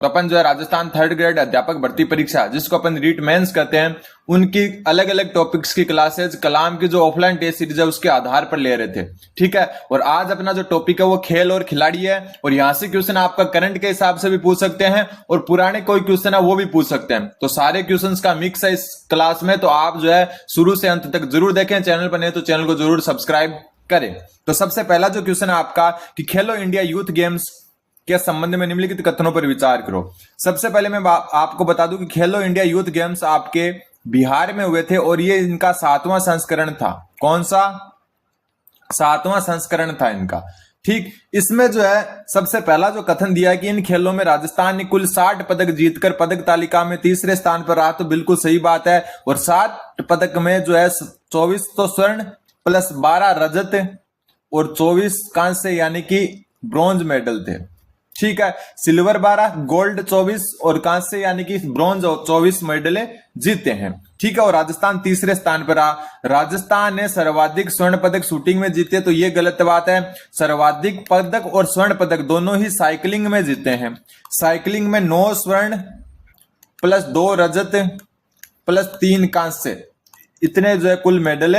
तो अपन जो है राजस्थान थर्ड ग्रेड अध्यापक भर्ती परीक्षा जिसको अपन रीट मेंस कहते हैं, उनकी अलग अलग टॉपिक्स की क्लासेज कलाम की जो ऑफलाइन टेस्ट सीरीज है उसके आधार पर ले रहे थे। ठीक है, और आज अपना जो टॉपिक है वो खेल और खिलाड़ी है, और यहां से क्वेश्चन आपका करंट के हिसाब से भी पूछ सकते हैं और पुराने कोई क्वेश्चन है वो भी पूछ सकते हैं। तो सारे क्वेश्चन का मिक्स है इस क्लास में, तो आप जो है शुरू से अंत तक जरूर देखें। चैनल पर नहीं तो चैनल को जरूर सब्सक्राइब करें। तो सबसे पहला जो क्वेश्चन है आपका कि खेलो इंडिया यूथ गेम्स के संबंध में निम्नलिखित कथनों पर विचार करो। सबसे पहले मैं आपको बता दूं कि खेलो इंडिया यूथ गेम्स आपके बिहार में हुए थे और ये इनका 7वां संस्करण था। कौन सा? 7वां संस्करण था इनका। ठीक, इसमें जो है सबसे पहला जो कथन दिया है कि इन खेलों में राजस्थान ने कुल 60 पदक जीतकर पदक तालिका में तीसरे स्थान पर रहा, तो बिल्कुल सही बात है। और 60 पदक में जो है 24 तो स्वर्ण प्लस 12 रजत और 24 कांस्य यानी कि ब्रॉन्ज मेडल थे। ठीक है, सिल्वर 12, गोल्ड 24 और कांस्य यानी कि ब्रॉन्ज 24 मेडल जीते हैं। ठीक है, और राजस्थान तीसरे स्थान पर रहा। राजस्थान ने सर्वाधिक स्वर्ण पदक शूटिंग में जीते, तो यह गलत बात है। सर्वाधिक पदक और स्वर्ण पदक दोनों ही साइकिलिंग में जीते हैं। साइकिलिंग में 9 स्वर्ण प्लस 2 रजत प्लस 3 कांस्य, इतने जो है कुल मेडल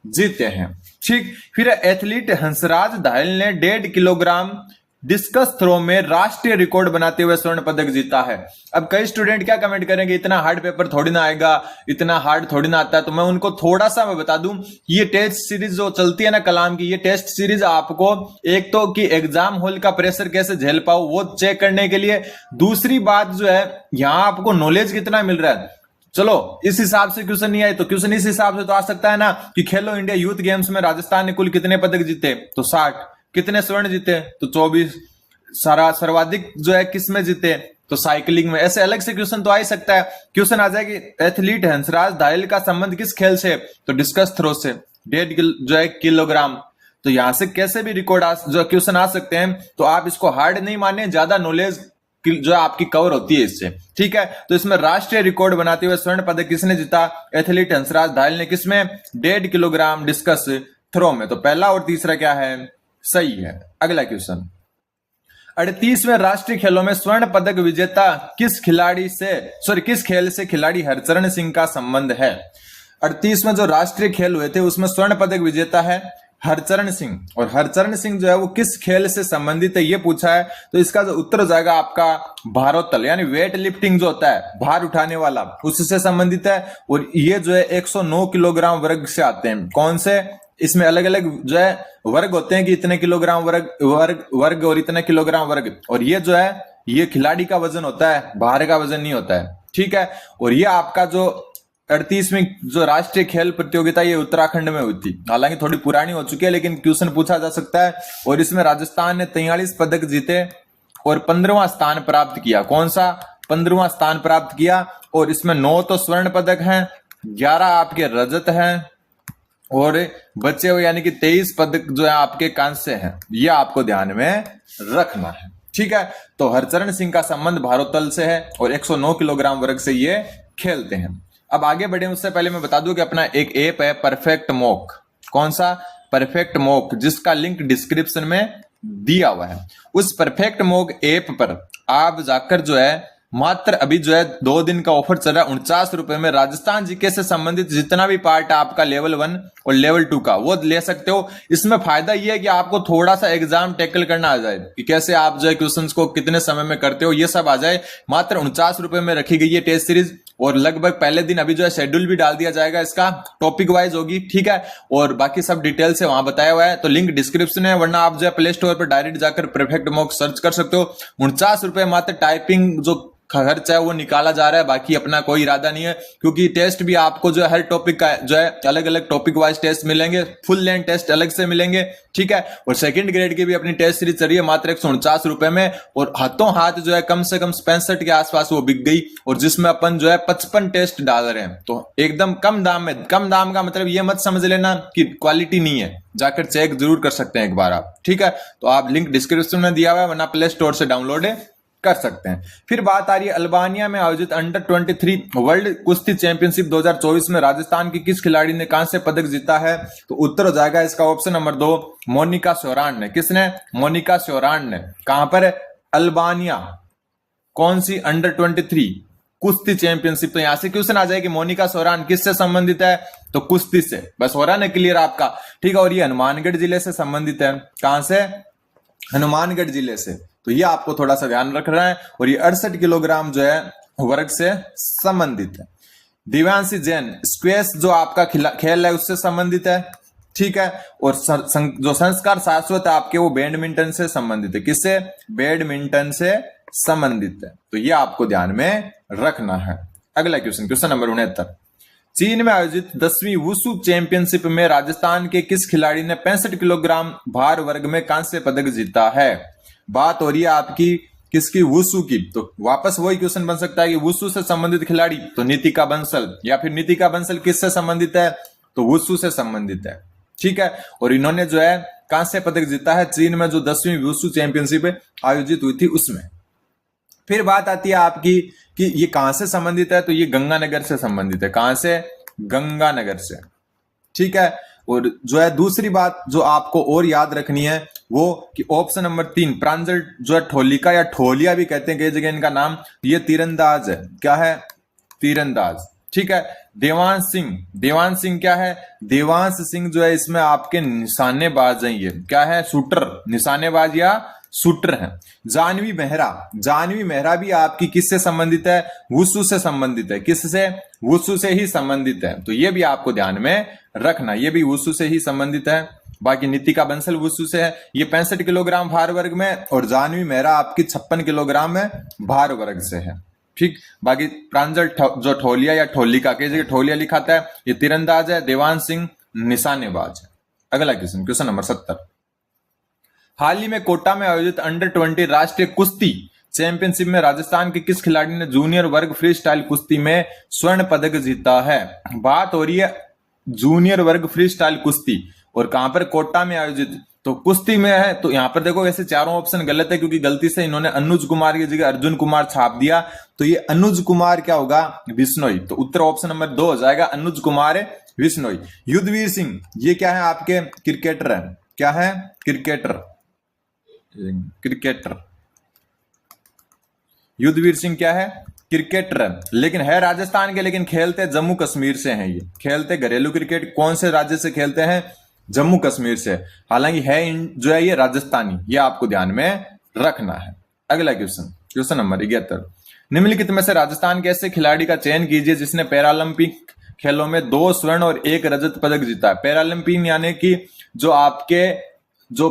जीते हैं। ठीक, फिर एथलीट हंसराज धायल ने 1.5 किलोग्राम डिस्कस थ्रो में राष्ट्रीय रिकॉर्ड बनाते हुए स्वर्ण पदक जीता है। अब कई स्टूडेंट क्या कमेंट करेंगे, इतना हार्ड पेपर थोड़ी ना आएगा, इतना हार्ड थोड़ी ना आता है। तो मैं उनको थोड़ा सा मैं बता दूं, ये टेस्ट सीरीज जो चलती है ना कलाम की, ये टेस्ट सीरीज आपको एक तो कि एग्जाम हॉल का प्रेशर कैसे झेल पाओ वो चेक करने के लिए, दूसरी बात जो है यहां आपको नॉलेज कितना मिल रहा है। चलो इस हिसाब से क्वेश्चन नहीं आए तो क्वेश्चन इस हिसाब से तो आ सकता है ना कि खेलो इंडिया यूथ गेम्स में राजस्थान ने कुल कितने पदक जीते, तो 60। कितने स्वर्ण जीते, तो 24। सर्वाधिक जो है किस में जीते, तो साइकिलिंग में। ऐसे अलग से क्वेश्चन तो आ ही सकता है। क्वेश्चन आ जाए कि एथलीट हंसराज धायल का संबंध किस खेल से, तो डिस्कस थ्रो से, 1.5 जो है किलोग्राम। तो यहां से कैसे भी रिकॉर्ड जो क्वेश्चन आ सकते हैं, तो आप इसको हार्ड नहीं माने, ज्यादा नॉलेज जो आपकी कवर होती है इससे। ठीक है, तो इसमें राष्ट्रीय रिकॉर्ड बनाते हुए स्वर्ण पदक किसने जीता, एथलीट हंसराज धायल ने। किसमें? 1.5 किलोग्राम डिस्कस थ्रो में। तो पहला और तीसरा क्या है, सही है। अगला क्वेश्चन, 38वें राष्ट्रीय खेलों में स्वर्ण पदक विजेता किस खेल से खिलाड़ी हरचरण सिंह का संबंध है। 38वें जो राष्ट्रीय खेल हुए थे उसमें स्वर्ण पदक विजेता है हरचरण सिंह, और हरचरण सिंह जो है वो किस खेल से संबंधित है ये पूछा है। तो इसका जो उत्तर हो जाएगा आपका भारोत्तोल, यानी वेट लिफ्टिंग जो होता है भार उठाने वाला, उससे संबंधित है। और ये जो है 109 किलोग्राम वर्ग से आते हैं। कौन से? इसमें अलग अलग जो है वर्ग होते हैं कि इतने किलोग्राम वर्ग और इतने किलोग्राम वर्ग, और ये जो है ये खिलाड़ी का वजन होता है, भार का वजन नहीं होता है। ठीक है, और ये आपका जो 38वीं जो राष्ट्रीय खेल प्रतियोगिता ये उत्तराखंड में हुई थी। हालांकि थोड़ी पुरानी हो चुकी है लेकिन क्वेश्चन पूछा जा सकता है। और इसमें राजस्थान ने 43 पदक जीते और 15वां स्थान प्राप्त किया। कौन सा? 15वां स्थान प्राप्त किया। और इसमें 9 तो स्वर्ण पदक हैं, 11 आपके रजत हैं और बचे हुए यानी कि 23 पदक जो है आपके कांस्य हैं। ये आपको ध्यान में रखना है। ठीक है, तो हरचरण सिंह का संबंध भारोत्तोलन से है और 109 किलोग्राम वर्ग से ये खेलते हैं। अब आगे बढ़े उससे पहले मैं बता दूं कि अपना एक ऐप है परफेक्ट मॉक। कौन सा? परफेक्ट मॉक, जिसका लिंक डिस्क्रिप्शन में दिया हुआ है। उस परफेक्ट मॉक ऐप पर आप जाकर जो है मात्र अभी जो है 2 दिन का ऑफर चल रहा है, 49 रुपए में राजस्थान जीके से संबंधित जितना भी पार्ट है आपका लेवल 1 और लेवल 2 का वो ले सकते हो। इसमें फायदा ये है कि आपको थोड़ा सा एग्जाम टैकल करना आ जाए कि कैसे आप जो है क्वेश्चंस को कितने समय में करते हो, ये सब आ जाए। मात्र 49 रुपए में रखी गई है टेस्ट सीरीज, और लगभग पहले दिन अभी जो है शेड्यूल भी डाल दिया जाएगा, इसका टॉपिक वाइज होगी। ठीक है, और बाकी सब डिटेल से वहां बताया हुआ है, तो लिंक डिस्क्रिप्शन है, वरना आप जो है प्ले स्टोर पर डायरेक्ट जाकर परफेक्ट मॉक सर्च कर सकते हो। 49 रुपए मात्र टाइपिंग जो खर्च है वो निकाला जा रहा है, बाकी अपना कोई इरादा नहीं है, क्योंकि टेस्ट भी आपको जो है हर टॉपिक का जो है अलग अलग टॉपिक वाइज टेस्ट मिलेंगे, फुल लेंथ टेस्ट अलग से मिलेंगे। ठीक है, और सेकंड ग्रेड की भी अपनी टेस्ट सीरीज चल रही है मात्र 149 रुपए में, और हाथों हाथ जो है कम से कम 65 के आसपास वो बिक गई, और जिसमें अपन जो है 55 टेस्ट डाल रहे हैं। तो एकदम कम दाम में, कम दाम का मतलब ये मत समझ लेना कि क्वालिटी नहीं है, जाकर चेक जरूर कर सकते हैं एक बार आप। ठीक है, तो आप लिंक डिस्क्रिप्शन में दिया हुआ है, वरना प्ले स्टोर से डाउनलोड कर सकते हैं। फिर बात आ रही है अल्बानिया में आयोजित अंडर 23 वर्ल्ड कुश्ती चैंपियनशिप 2024 में राजस्थान की किस खिलाड़ी ने कांस्य पदक जीता है। तो उत्तर हो जाएगा इसका ऑप्शन नंबर 2, मोनिका श्योरान ने। किसने? मोनिका श्योरान ने। कहां पर? अल्बानिया। कौन सी? अंडर 23 कुश्ती चैंपियनशिप। तो यहां से क्वेश्चन आ जाए कि मोनिका सोरान किससे संबंधित है? तो कुश्ती से। बस हो रहा है क्लियर आपका? ठीक है। और ये हनुमानगढ़ जिले से संबंधित है। कहां से? हनुमानगढ़ जिले से। तो ये आपको थोड़ा सा ध्यान रखना है। और ये 68 किलोग्राम जो है वर्ग से संबंधित है। दिव्यांशी जैन स्क्वैश जो आपका खेल है उससे संबंधित है। ठीक है। और जो संस्कार शाश्वत है आपके वो बैडमिंटन से संबंधित है। किससे? बैडमिंटन से संबंधित है। तो ये आपको ध्यान में रखना है। अगला क्वेश्चन, क्वेश्चन नंबर 69। चीन में आयोजित 10वीं वुशु चैंपियनशिप में राजस्थान के किस खिलाड़ी ने 65 किलोग्राम भार वर्ग में कांस्य पदक जीता है? बात हो रही है आपकी किसकी? वुशु की। तो वापस वही क्वेश्चन बन सकता है कि वुशु से संबंधित खिलाड़ी, तो नितिका बंसल, या फिर नितिका बंसल किससे संबंधित है? तो वुशु से संबंधित है। ठीक है। और इन्होंने जो है कांस्य पदक जीता है चीन में जो 10वीं वुशु चैंपियनशिप आयोजित हुई थी उसमें। फिर बात आती है आपकी कि ये कहां से संबंधित है? तो ये गंगानगर से संबंधित है। कहां से? गंगानगर से। ठीक है। और जो है दूसरी बात जो आपको और याद रखनी है वो कि ऑप्शन नंबर 3 प्रांजल जो है ठोलिका या ठोलिया भी कहते हैं कई जगह इनका नाम, ये तीरंदाज है। क्या है? तीरंदाज। ठीक है। देवांश सिंह, देवांश सिंह क्या है? देवांश सिंह जो है इसमें आपके निशानेबाज हैं। ये क्या है? शूटर, निशानेबाज या शूटर हैं। जानवी मेहरा, जानवी मेहरा भी आपकी किससे संबंधित है? वुशु से संबंधित है। किससे? वुशु से ही संबंधित है। तो ये भी आपको ध्यान में रखना, ये भी वुशु से ही संबंधित है। बाकी नितिका बंसल वुशु से है, ये 65 किलोग्राम भार वर्ग में, और जानवी मेहरा आपकी 56 किलोग्राम में भार वर्ग से है। ठीक। बाकी प्रांजल जो ठोलिया या ठोलिका, कई जगह ठोलिया लिखाता है, ये तीरंदाज है। देवांश सिंह निशानेबाज है। अगला क्वेश्चन, क्वेश्चन नंबर 70। हाल ही में कोटा में आयोजित अंडर 20 राष्ट्रीय कुश्ती चैंपियनशिप में राजस्थान के किस खिलाड़ी ने जूनियर वर्ग फ्री स्टाइल कुश्ती में स्वर्ण पदक जीता है? बात हो रही है जूनियर वर्ग फ्री स्टाइल कुश्ती, और कहां पर? कोटा में आयोजित। तो कुश्ती में है। तो यहां पर देखो ऐसे चारों ऑप्शन गलत है क्योंकि गलती से इन्होंने अनुज कुमार की जगह अर्जुन कुमार छाप दिया। तो ये अनुज कुमार क्या होगा? बिश्नोई। तो उत्तर ऑप्शन नंबर 2 हो जाएगा, अनुज कुमार बिश्नोई। युद्धवीर सिंह ये क्या है? आपके क्रिकेटर है। क्या है? Cricketer, cricketer. युद्धवीर सिंह क्या है? क्रिकेटर है, लेकिन है राजस्थान के, लेकिन खेलते जम्मू कश्मीर से हैं। ये खेलते घरेलू क्रिकेट कौन से राज्य से खेलते हैं? जम्मू कश्मीर से। हालांकि है जो है ये राजस्थानी, ये आपको ध्यान में रखना है। अगला क्वेश्चन, क्वेश्चन नंबर 71। निम्नलिखित में से राजस्थान के ऐसे खिलाड़ी का चयन कीजिए जिसने पैरालंपिक खेलों में 2 स्वर्ण और 1 रजत पदक जीता है। पैरालंपिक यानी कि जो आपके जो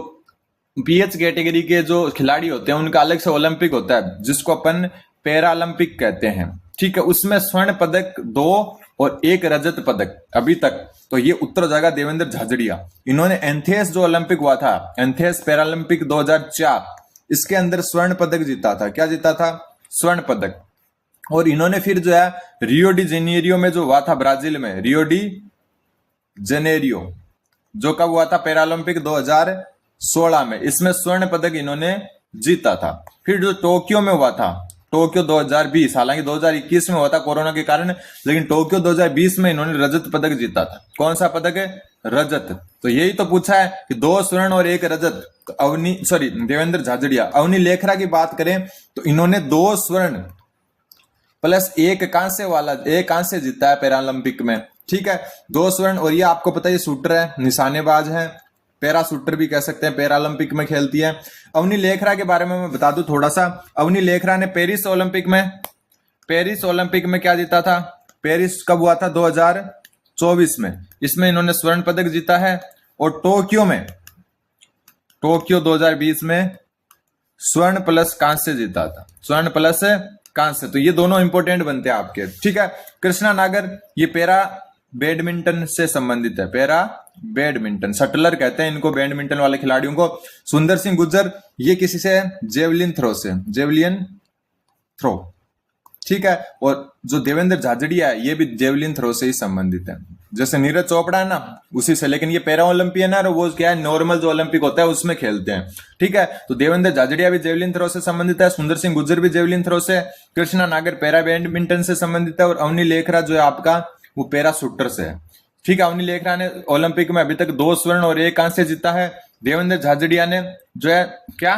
पीएच कैटेगरी के जो खिलाड़ी होते हैं उनका अलग से ओलंपिक होता है जिसको अपन पैरालंपिक कहते हैं। ठीक है। उसमें स्वर्ण पदक 2 और 1 रजत पदक अभी तक। तो ये उत्तर हो जाएगा देवेंद्र झाझड़िया। इन्होंने एंथेस जो ओलंपिक हुआ था, एंथेस पैरालंपिक 2004, इसके अंदर स्वर्ण पदक जीता था। क्या जीता था? स्वर्ण पदक। और इन्होंने फिर जो है रियो डी जेनेरियो में जो हुआ था ब्राजील में, रियो डी जेनेरियो जो कब हुआ था? पैरालंपिक 2016 में, इसमें स्वर्ण पदक इन्होंने जीता था। फिर जो टोक्यो में हुआ था, टोक्यो 2020, हालांकि 2021 में हुआ था कोरोना के कारण, लेकिन टोक्यो 2020 में इन्होंने रजत पदक जीता था। कौन सा पदक है? रजत। तो यही तो पूछा है कि 2 स्वर्ण और 1 रजत। तो देवेंद्र झाझड़िया। अवनी लेखरा की बात करें तो इन्होंने 2 स्वर्ण प्लस 1 कांस्य वाला, 1 कांस्य जीता है पैरालंपिक में। ठीक है। 2 स्वर्ण, और ये आपको पता है शूटर है, निशानेबाज है, पैरा शूटर भी कह सकते हैं, पैरालंपिक में खेलती है। अवनी लेखरा के बारे में मैं बता दूं थोड़ा सा। अवनी लेखरा ने पेरिस ओलंपिक में क्या जीता था? पेरिस कब हुआ था? 2024 में। इसमें इन्होंने स्वर्ण पदक जीता है। और टोक्यो 2020 में स्वर्ण प्लस कांस्य जीता था। स्वर्ण प्लस कांस्य। तो ये दोनों इंपॉर्टेंट बनते हैं आपके। ठीक है। कृष्णा नागर ये पैरा बैडमिंटन से संबंधित है। पैरा बैडमिंटन, शटलर कहते हैं इनको, बैडमिंटन वाले खिलाड़ियों को। सुंदर सिंह गुर्जर ये किसी से? जेवलिन थ्रो से, जेवलिन थ्रो। ठीक है। और जो देवेंद्र झाझड़िया है ये भी जेवलिन थ्रो से ही संबंधित है। जैसे नीरज चोपड़ा है ना, उसी से, लेकिन ये पैरा ओलंपियन है और वो क्या है, नॉर्मल जो ओलंपिक होता है उसमें खेलते हैं। ठीक है। तो देवेंद्र झाझड़िया भी जेवलिन थ्रो से संबंधित है, सुंदर सिंह गुर्जर भी जेवलिन थ्रो से, कृष्णा नागर पैरा बैडमिंटन से संबंधित है, और अवनी लेखरा जो है आपका वो पैरा शूटर से है। ठीक है। अवनी लेखरा ने ओलंपिक में अभी तक 2 स्वर्ण और 1 कांस्य जीता है। देवेंद्र झाझड़िया ने जो है क्या